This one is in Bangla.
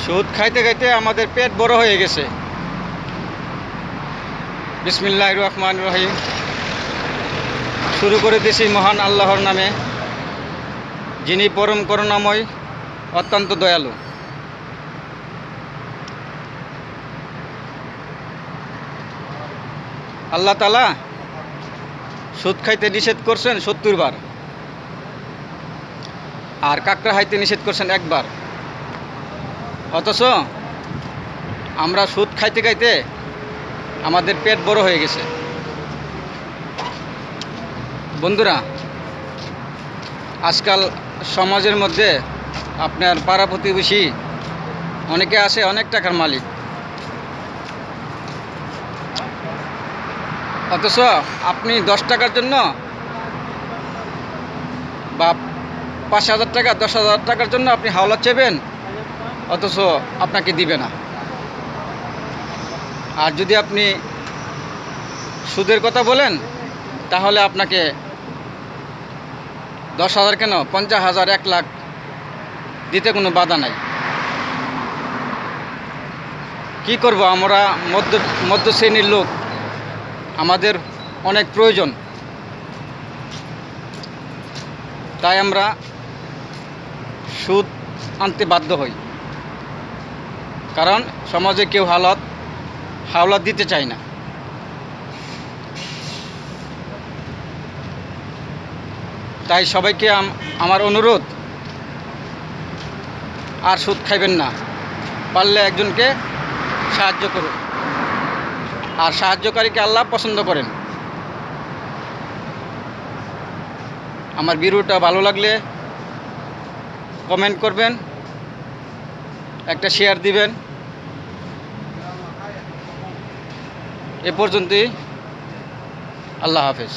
সুদ খাইতে খাইতে আমাদের পেট বড় হয়ে গেছে। বিসমিল্লাহির রহমানির রহিম। শুরু করে দিয়েছি মহান আল্লাহর নামে, যিনি পরম করুণাময়, অত্যন্ত দয়ালু। আল্লাহ তাআলা সুদ খাইতে নিষেধ করছেন ৭০ বার, আর কাঁকড়া খাইতে নিষেধ করছেন একবার। অথচ আমরা সুদ খাইতে খাইতে আমাদের পেট বড় হয়ে গেছে। বন্ধুরা, আজকাল সমাজের মধ্যে আপনার পাড়া প্রতিবেশী অনেকে আছে অনেক টাকার মালিক, অথচ আপনি 10 টাকার জন্য বা 5,000 টাকা 10,000 টাকার জন্য আপনি হাওলা চেবেন, অথচ আপনাকে দিবে না। আর যদি আপনি সুদের কথা বলেন, তাহলে আপনাকে 10,000 কেন 50,000 1 লাখ দিতে কোনো বাধা নাই। কি করব, আমরা মধ্য শ্রেণীর লোক, আমাদের অনেক প্রয়োজন, তাই আমরা সুদ আনতে বাধ্য হই। কারণ সমাজে কেউ হাওলাত দিতে চায় না। তাই সবাইকে আমার অনুরোধ, আর সুদ খাইবেন না। পারলে একজনকে সাহায্য করুন, আর সাহায্যকারীকে আল্লাহ পছন্দ করেন। আমার ভিডিওটা ভালো লাগলে কমেন্ট করবেন, একটা শেয়ার দিবেন। এ পর্যন্তই। আল্লাহ হাফেজ।